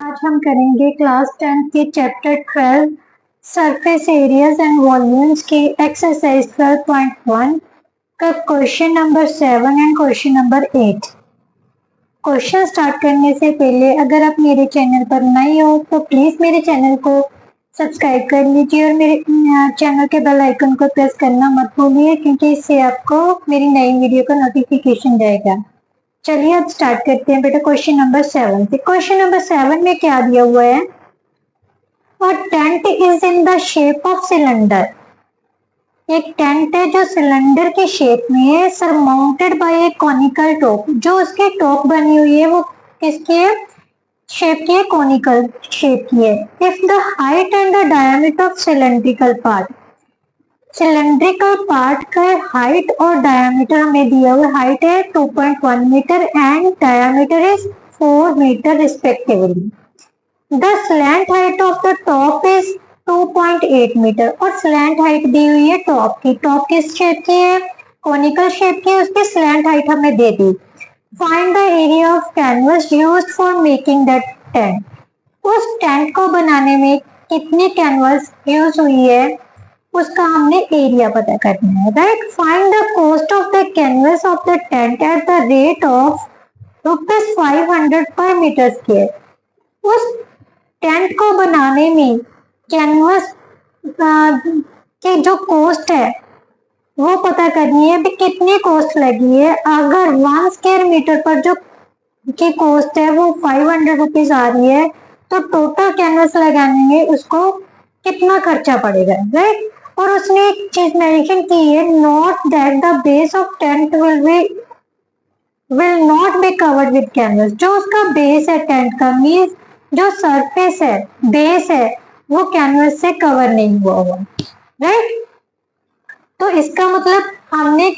आज हम करेंगे क्लास 10 के chapter 12 surface areas and volumes की एक्सरसाइज 12.1 का question number 7 and question number 8। Question start करने से पहले अगर आप मेरे चैनल पर नए हो तो प्लीज मेरे चैनल को सब्सक्राइब कर लीजिए और मेरे चैनल के बेल आइकन को प्रेस करना मत भूलिए, क्योंकि इससे आपको मेरी नई वीडियो का नोटिफिकेशन जाएगा। चलिए अब स्टार्ट करते हैं बेटा क्वेश्चन नंबर 7 से। क्वेश्चन नंबर 7 में क्या दिया हुआ है? और tent is in the shape of cylinder. एक टेंट है जो सिलेंडर के शेप में है, सरमाउंटेड बाय ए कॉनिकल टॉप। जो उसकी टॉप बनी हुई है वो किसकी है? शेप की है, कॉनिकल शेप की है। If the height and the diameter of cylindrical part, cylindrical part का हाइट और डायमीटर हमें दिया हुआ। हाइट है 2.1 metre and diameter is 4 metre respectively. The slant height of the top is 2.8 metre. और स्लैंट हाइट दी हुई है टॉप की। टॉप किस शेप की है? कॉनिकल शेप की है। उसकी स्लैंट हाइट हमें दे दी। Find the area of canvas used for making the tent. उस टेंट को बनाने में कितनी कैनवस यूज हुई है उसका हमने एरिया पता करना है। Right, find the cost of the canvas of the tent at the rate of ₹500 पर मीटर स्क्वायर। उस टेंट को बनाने में कैनवस की जो कॉस्ट है वो पता करनी है। कितनी कॉस्ट लगी है? अगर 1 स्क्वायर मीटर पर जो की कॉस्ट है वो 500 रुपीज आ रही है तो टोटल कैनवस लगाने में उसको कितना खर्चा पड़ेगा। राइट, और उसने एक चीज मेंशन की है, note that the base of tent will not be covered with canvas. जो उसका बेस है टेंट का, मीन्स जो सरफेस है, बेस है, वो कैनवस से कवर नहीं हुआ हुआ। राइट, तो इसका मतलब हमने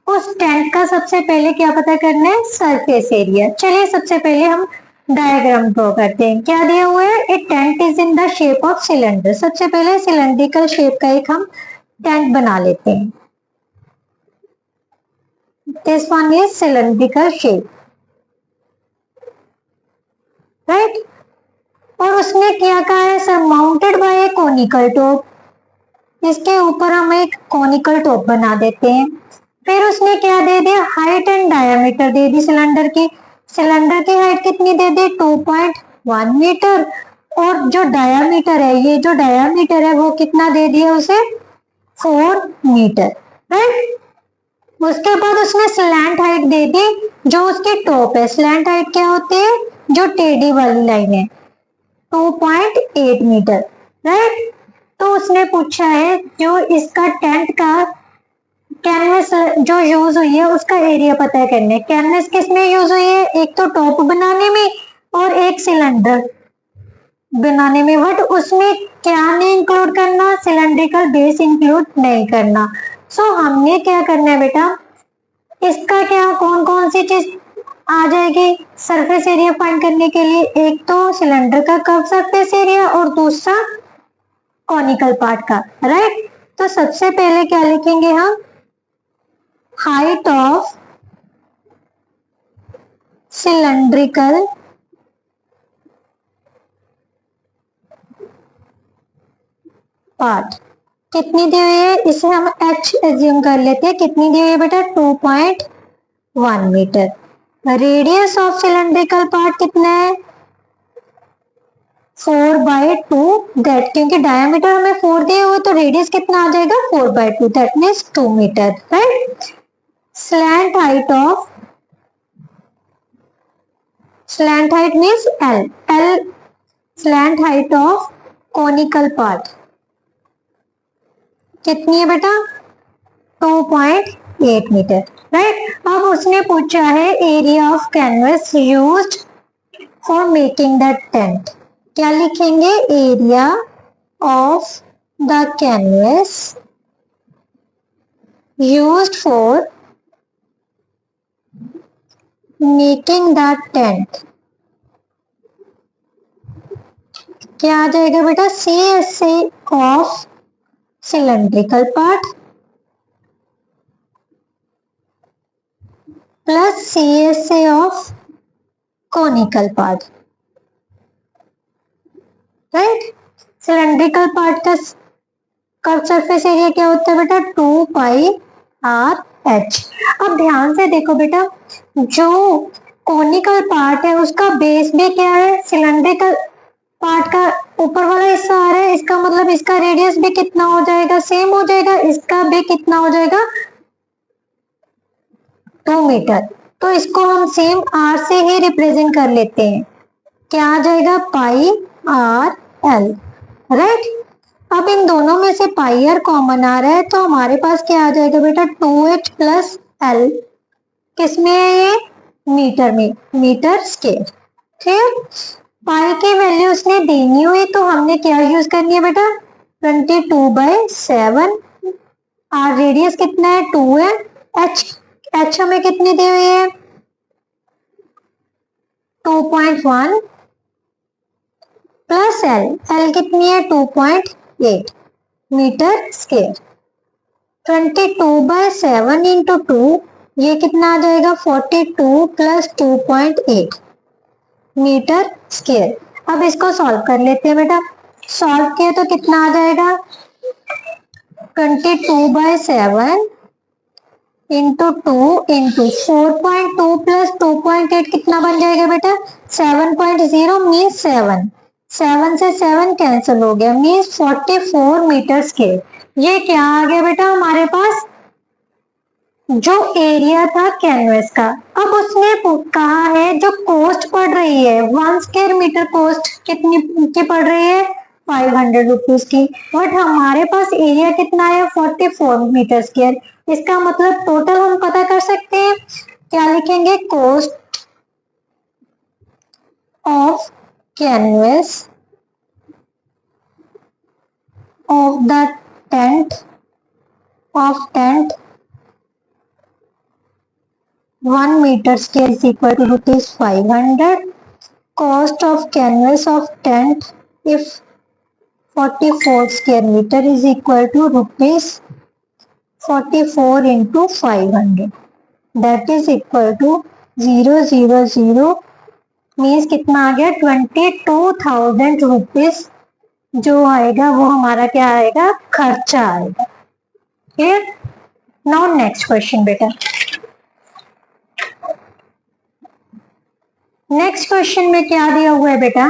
उस टेंट का सबसे पहले क्या पता करना है? Surface area. चलिए सबसे पहले हम डायग्राम ड्रॉ करते हैं। क्या दिया हुआ है? A tent is in the shape of cylinder. सबसे पहले सिलेंड्रिकल शेप का एक हम टेंट बना लेते हैं। This one is cylindrical shape. Right, और उसने क्या कहा है? सरमाउंटेड बाय ए कॉनिकल टॉप। इसके ऊपर हम एक कॉनिकल टॉप बना देते हैं। फिर उसने क्या दे दिया? Height and diameter they the cylinder की। सिलेंडर की हाइट कितनी दे दी? 2.1 मीटर। और जो डायमीटर है, ये जो डायमीटर है वो कितना दे दिया उसे? 4 मीटर। राइट, उसके बाद उसने स्लैंट हाइट दे दी जो उसकी टॉप है। स्लैंट हाइट क्या होती है? जो टेढ़ी वाली लाइन है, 2.8 मीटर। राइट, तो उसने पूछा है जो इसका टेंट का कैनवस जो यूज हुई है उसका एरिया पता करना है। कैनवस किस में यूज हुई है? एक तो टॉप बनाने में और एक सिलेंडर बनाने में। बट उसमें क्या नहीं इंक्लूड करना? सिलेंड्रिकल बेस इंक्लूड नहीं करना। सो हमने क्या करना है बेटा? इसका क्या कौन कौन सी चीज आ जाएगी सरफेस एरिया फाइंड करने के लिए? एक तो सिलेंडर का कर्व सरफेस एरिया और दूसरा कॉनिकल पार्ट का। राइट, तो सबसे पहले क्या लिखेंगे हम? हाइट ऑफ सिलेंड्रिकल पार्ट कितनी दी हुई है? इसे हम h एज्यूम कर लेते हैं। कितनी दी हुई है बेटा? 2.1 मीटर। रेडियस ऑफ सिलेंड्रिकल पार्ट कितना है? 4/2। दैट, क्योंकि डायमीटर हमें 4 दिया हुआ तो रेडियस कितना आ जाएगा? 4/2, that means 2 metre. Right, slant height means L slant height of conical part कितनी है बेटा? 2.8 मीटर। राइट, अब उसने पूछा है area of canvas used for making the tent. क्या लिखेंगे? Area of the canvas used for making the tent. क्या आ जाएगा बेटा? CSA of cylindrical part plus CSA of conical part. Right. Cylindrical part का कर्व सरफेस एरिया क्या होता है बेटा, 2πr/h। अब ध्यान से देखो बेटा, जो कोनिकल पार्ट है उसका बेस भी क्या है, सिलेंड्रिकल पार्ट का ऊपर वाला हिस्सा आ रहा है, इसका मतलब इसका रेडियस भी कितना हो जाएगा, सेम हो जाएगा, इसका भी कितना हो जाएगा, 2 मीटर। तो इसको हम सेम r से ही रिप्रेजेंट कर लेते हैं, क्या आ जाएगा, πr/l, राइट। अब इन दोनों में से पाई आर कॉमन आ रहा है, तो हमारे पास क्या आ जाएगा बेटा, 2h प्लस एल, किसमें है ये, मीटर में, मीटर स्केयर। ठीक, पाई की वैल्यू उसने देनी हुई तो हमने क्या यूज करनी है बेटा, 22/7। आर रेडियस कितना है, 2 है, एच हमें कितनी दी हुई है, 2.1 प्लस एल, एल कितनी है, 2.8 मीटर स्केयर। 22/7 इंटू 2, ये कितना आ जाएगा, 42 प्लस 2.8 मीटर स्केयर। अब इसको सॉल्व कर लेते हैं बेटा, सॉल्व किया तो कितना आ जाएगा, 22/7 इंटू 2 इंटू 4.2 प्लस 2.8 कितना बन जाएगा बेटा, 7.0 मीन्स 7, 7 से 7 कैंसिल हो गया, मीन्स 44 मीटर स्केयर। ये क्या आ गया बेटा हमारे पास, जो एरिया था कैनवस का। अब उसने कहा है जो कॉस्ट पड़ रही है, 1 स्क्वायर मीटर कॉस्ट कितनी की पड़ रही है, 500 रुपीज की, बट हमारे पास एरिया कितना है, 44 मीटर स्क्वायर। इसका मतलब टोटल हम पता कर सकते हैं, क्या लिखेंगे, cost of canvas of the tent 1 meter square is equal to rupees 500. Cost of canvas of tent if 44 square meter is equal to rupees 44 into 500. That is equal to 000 means कितना आ गया, 22,000 rupees जो आएगा वो हमारा क्या आएगा, खर्चा आएगा। क्लियर। नाउ नेक्स्ट क्वेश्चन बेटा, नेक्स्ट क्वेश्चन में क्या दिया हुआ है बेटा,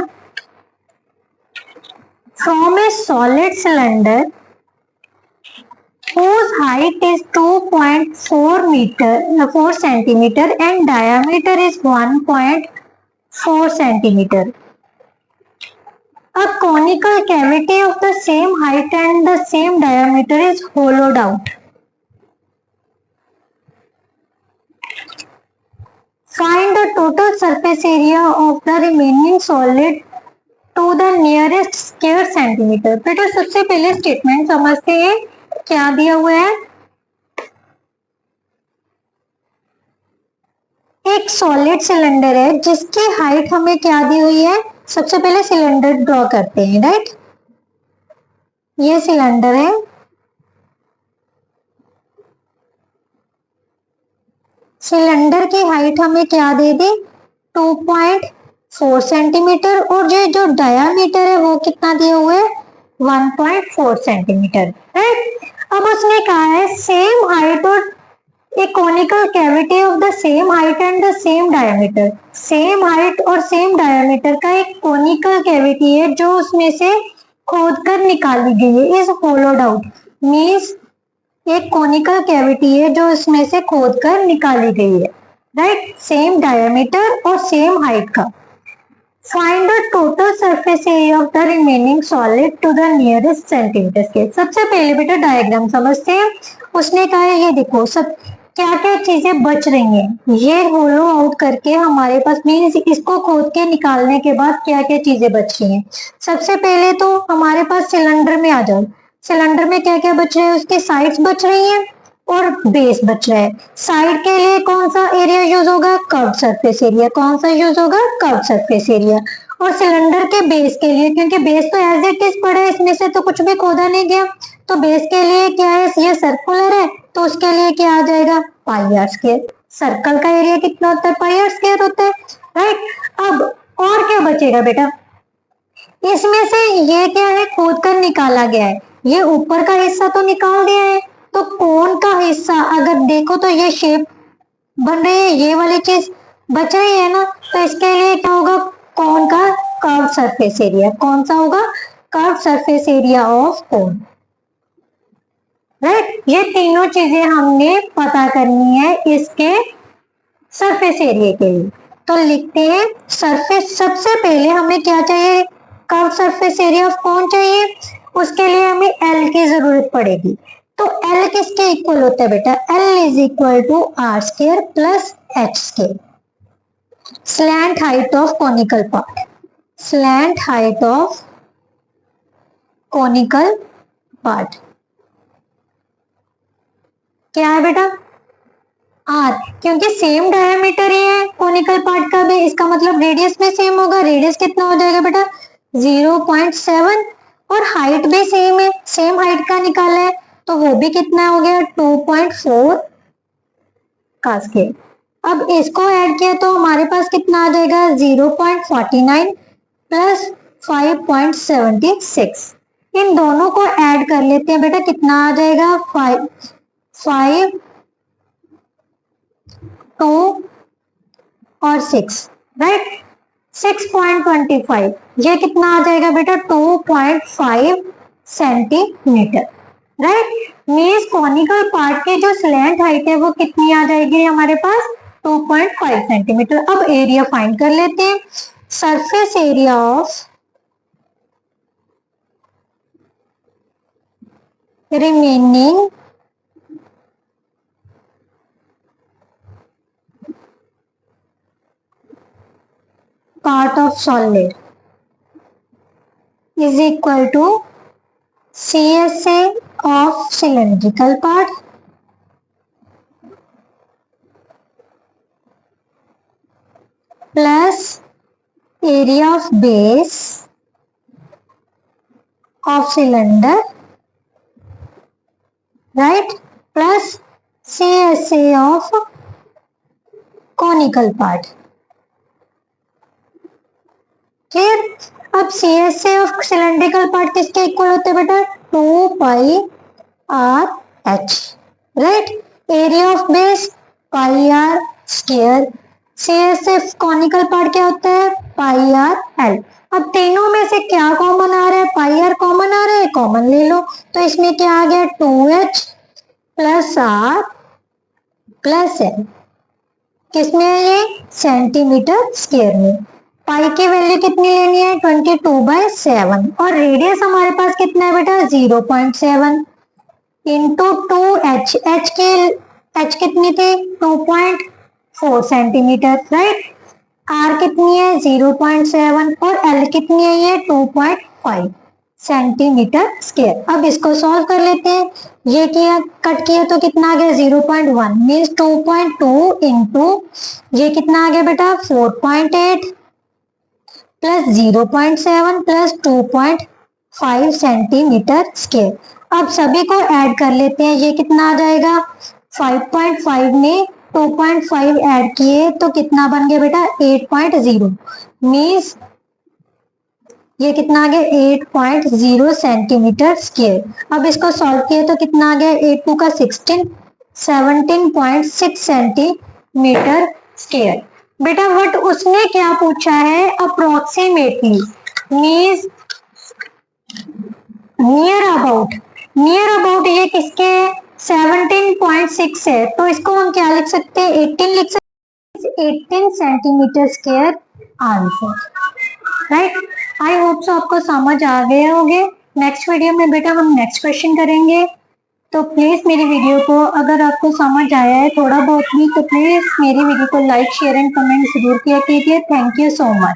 from A solid cylinder whose height is 2.4 meter 4 centimeter and diameter is 1.4 centimeter. A conical cavity of the same height and the same diameter is hollowed out. Find the total surface area of the remaining solid to the nearest square centimeter. बेटा सबसे पहले statement समझते हैं, क्या दिया हुआ है, एक सॉलिड सिलेंडर है जिसकी हाइट हमें क्या दी हुई है, सबसे पहले सिलेंडर ड्रॉ करते हैं, राइट। ये सिलेंडर है, सिलेंडर की हाइट हमें क्या दे दी, 2.4 सेंटीमीटर, और जो डायामीटर है वो कितना दिया हुआ है, 1.4 सेंटीमीटर, राइट। अब उसने कहा है सेम हाइट और a conical cavity of the same height and the same diameter, same height और सेम डायमीटर का एक कोनिकल कैविटी है जो उसमें से खोद कर निकाली गई है, इज होलोड आउट, मीन्स एक कोनिकल कैविटी है जो इसमें से खोद कर निकाली गई है, राइट, सेम डायमीटर और सेम हाइट का। Find the total surface area of the remaining solid to the nearest centimetre scale. सबसे पहले बेटा डायग्राम समझते हैं। उसने कहा है ये देखो सब क्या क्या चीजें बच रही हैं, ये होलो आउट करके हमारे पास मीन्स इसको खोद के निकालने के बाद क्या क्या चीजें बच रही हैं। सबसे पहले तो हमारे पास सिलेंडर में आ जाओ, सिलेंडर में क्या क्या बच रहा है, उसके साइड्स बच रही हैं और बेस बच रहा है। साइड के लिए कौन सा एरिया यूज होगा, कर्व सरफेस एरिया, कौन सा यूज होगा, कर्व सरफेस एरिया। और सिलेंडर के बेस के लिए, क्योंकि बेस तो एज इट इज पड़ा है, इसमें से तो कुछ भी खोदा नहीं गया, तो बेस के लिए क्या है, ये सर्कुलर है तो उसके लिए क्या आ जाएगा, पाई आर स्क्वायर। सर्कल का एरिया कितना होता है, पाई आर स्क्वायर होता है, राइट। अब और क्या बचेगा बेटा, इसमें से ये क्या है, खोद कर निकाला गया है, ये ऊपर का हिस्सा तो निकाल दिया है, तो कोन का हिस्सा अगर देखो तो ये शेप बन रही है, ये वाली चीज बच रही है ना, तो इसके लिए क्या होगा, कोन का कर्व सरफेस एरिया, कौन सा होगा, curve surface area of cone, right. ये तीनों चीजें हमने पता करनी है इसके सरफेस एरिया के लिए। तो लिखते हैं सरफेस, सबसे पहले हमें क्या चाहिए, curve surface area of cone चाहिए, उसके लिए हमें एल की जरूरत पड़ेगी। तो एल किसके इक्वल होता है बेटा, L is equal to R square plus H square, slant height of conical part, slant height of conical part क्या है बेटा, आर, क्योंकि सेम डायमीटर ही है कोनिकल पार्ट का भी, इसका मतलब रेडियस भी सेम होगा, रेडियस कितना हो जाएगा बेटा 0.7, और हाइट भी सेम है, सेम हाइट का निकाला है, तो वो भी कितना हो गया 2.4 का स्केल। अब इसको ऐड किया तो हमारे पास कितना आ जाएगा 0.49 प्लस 5.76, इन दोनों को ऐड कर लेते हैं बेटा, कितना आ जाएगा 5 2 और 6, राइट, 6.25, ये कितना आ जाएगा बेटा 2.5 centimetre, right. Means conical part की जो स्लैंट हाइट है वो कितनी आ जाएगी हमारे पास 2.5 सेंटीमीटर। अब एरिया फाइंड कर लेते हैं, surface area of remaining part of solid is equal to CSA of cylindrical part plus area of base of cylinder, right, plus CSA of conical part, clear. अब CSA ऑफ सिलेंड्रिकल पार्ट किसके equal होते हैं बेटा 2 pi r h, right. Area of base pi r square, CSA conical part क्या होता है पाई R L. अब तीनों में से क्या कॉमन आ रहा है, पाई आर कॉमन आ रहा है, कॉमन ले लो, तो इसमें क्या आ गया 2h plus are plus L, किसमें है ये सेंटीमीटर स्क्वायर में। पाई की वैल्यू कितनी लेनी है 22/7, और रेडियस हमारे पास कितना है बेटा 0.7 इंटू 2h, h कितनी थी 2.4 सेंटीमीटर, राइट। r कितनी है 0.7 और l कितनी है ये 2.5 सेंटीमीटर स्क्वायर। अब इसको सॉल्व कर लेते हैं, ये किया कट किया तो कितना आ गया 0.1 मीन्स 2.2 इंटू ये कितना आ गया बेटा 4.8 प्लस 0.7 प्लस 2.5 सेंटीमीटर स्क्वायर। अब सभी को ऐड कर लेते हैं, ये कितना आ जाएगा 5.5 में 2.5 ऐड किए तो कितना बन गया बेटा 8.0 मीन्स ये कितना आ गया 8.0 सेंटीमीटर स्क्वायर। अब इसको सॉल्व किए तो कितना आ गया 8 2 का 16 17.6 सेंटीमीटर स्क्वायर। बेटा बट उसने क्या पूछा है approximately means near about, near about ये किसके 17.6 है, तो इसको हम क्या लिख सकते हैं 18 लिख सकते हैं, 18 centimetre square answer, right. I hope so आपको समझ आ गए होंगे। नेक्स्ट वीडियो में बेटा हम नेक्स्ट क्वेश्चन करेंगे, तो प्लीज मेरी वीडियो को अगर आपको समझ आया है थोड़ा बहुत भी तो प्लीज मेरी वीडियो को लाइक शेयर एंड कमेंट जरूर किया कीजिए। Thank you so much.